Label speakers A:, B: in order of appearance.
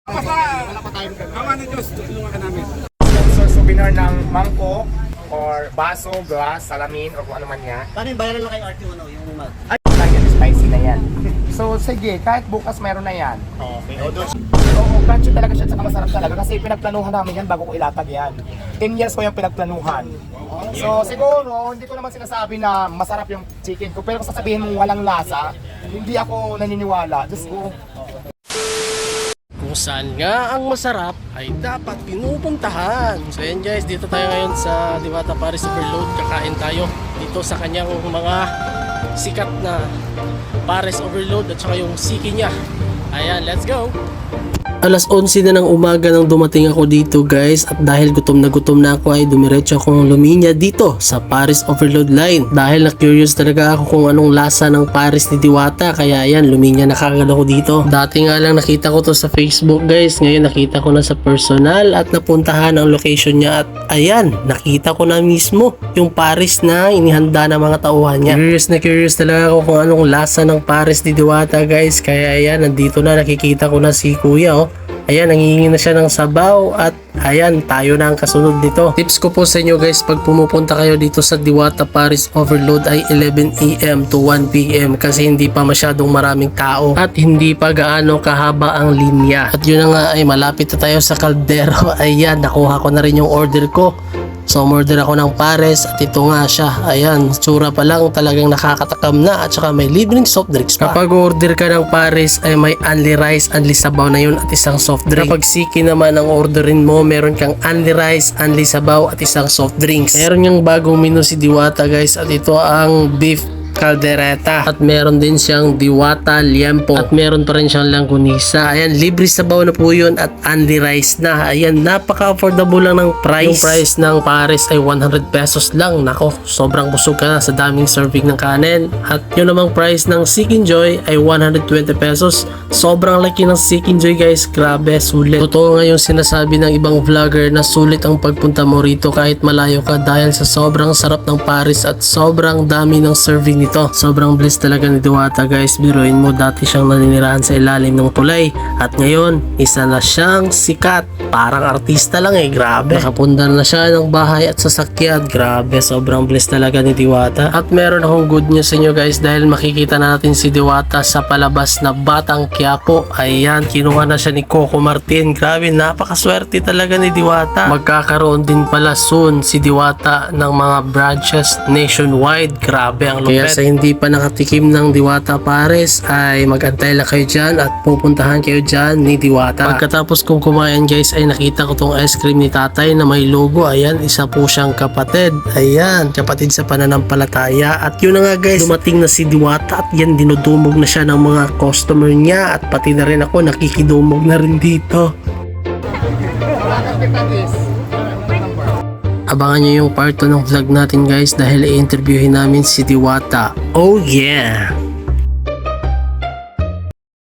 A: Wala pa tayo ganun.
B: Awa ng Diyos, tulungan ka namin.
A: Sponsor souvenir ng mangkok or baso, glass, salamin, or kung ano man yan.
C: Paano yung bayaran lang kay RT yung mag?
A: Ay, yan, spicy na yan. So, sige, kahit bukas meron na yan.
C: Okay.
A: Oo, crunchy talaga siya, tsaka masarap talaga. Kasi pinagplanuhan namin yan bago ko ilatag yan. 10 years ko yung pinagplanuhan. So, siguro, hindi ko naman sinasabi na masarap yung chicken ko. Pero kung sasabihin mong walang lasa, hindi ako naniniwala. Diyos ko.
D: Kung saan nga ang masarap ay dapat pinupuntahan. So yan guys, dito tayo ngayon sa Diwata Paris Overload. Kakain tayo dito sa kanyang mga sikat na Paris Overload at saka yung siki niya. Ayan, let's go! Alas 11 na ng umaga nang dumating ako dito guys, at dahil gutom na ako ay dumiretso akong luminya dito sa Paris Overload line. Dahil na curious talaga ako kung anong lasa ng Paris ni Diwata, kaya ayan, luminya na kagad ako dito. Dati nga lang nakita ko to sa Facebook guys, ngayon nakita ko na sa personal at napuntahan ang location niya, at ayan, nakita ko na mismo yung Paris na inihanda ng mga tauhan niya. Curious talaga ako kung anong lasa ng Paris ni Diwata guys, kaya ayan, nandito na, nakikita ko na si kuya oh. Ayan, nangihingi na siya ng sabaw, at ayan, tayo na ang kasunod nito. Tips ko po sa inyo guys, pag pumupunta kayo dito sa Diwata Paris Overload ay 11 AM to 1 PM kasi hindi pa masyadong maraming tao at hindi pa gaano kahaba ang linya. At yun na nga, ay malapit na tayo sa kaldero. Ayan, nakuha ko na rin yung order ko. So, umorder ako ng pares at ito nga siya. Ayan, tsura pa lang talagang nakakatakam na, at saka may libreng soft drinks pa. Kapag order ka ng pares ay may only rice, only sabaw na yun at isang soft drink. Kapag siki naman ang orderin mo, meron kang only rice, only sabaw at isang soft drinks. Meron yung bagong menu si Diwata guys, at ito ang beef caldereta, at meron din siyang Diwata liempo, at meron pa rin siyang langkunisa. Ayan, libre sabaw na po yun at only rice na. Ayan, napaka-affordable lang ng price. Yung price ng pares ay 100 pesos lang. Nako, sobrang busog ka na sa daming serving ng kanin. At yun namang price ng Seek Enjoy ay 120 pesos. Sobrang laki ng Seek Enjoy guys, grabe, sulit. Totoo nga yung sinasabi ng ibang vlogger na sulit ang pagpunta mo rito kahit malayo ka, dahil sa sobrang sarap ng pares at sobrang dami ng serving nito. Sobrang blessed talaga ni Diwata guys. Biruin mo, dati siyang naninirahan sa ilalim ng tulay, at ngayon isa na siyang sikat, parang artista lang eh, grabe. Nakapundar na siya ng bahay at sasakyan, grabe, sobrang blessed talaga ni Diwata. At meron akong good news sa inyo guys, dahil makikita na natin si Diwata sa palabas na Batang Quiapo. Ayan, kinuha na siya ni Coco Martin. Grabe, napakaswerte talaga ni Diwata. Magkakaroon din pala soon si Diwata ng mga branches nationwide. Grabe ang lupet. Sa hindi pa nakatikim ng Diwata Pares ay magantay lang kayo dyan at pupuntahan kayo dyan ni Diwata. Pagkatapos kong kumain guys ay nakita ko tong ice cream ni tatay na may logo. Ayan, isa po siyang kapatid. Ayan, kapatid sa pananampalataya. At yun na nga guys, dumating na si Diwata, at yan, dinudumog na siya ng mga customer niya, at pati na rin ako nakikidumog na rin dito. Abangan nyo yung part 2 ng vlog natin guys, dahil i-interviewin namin si Diwata. Oh yeah!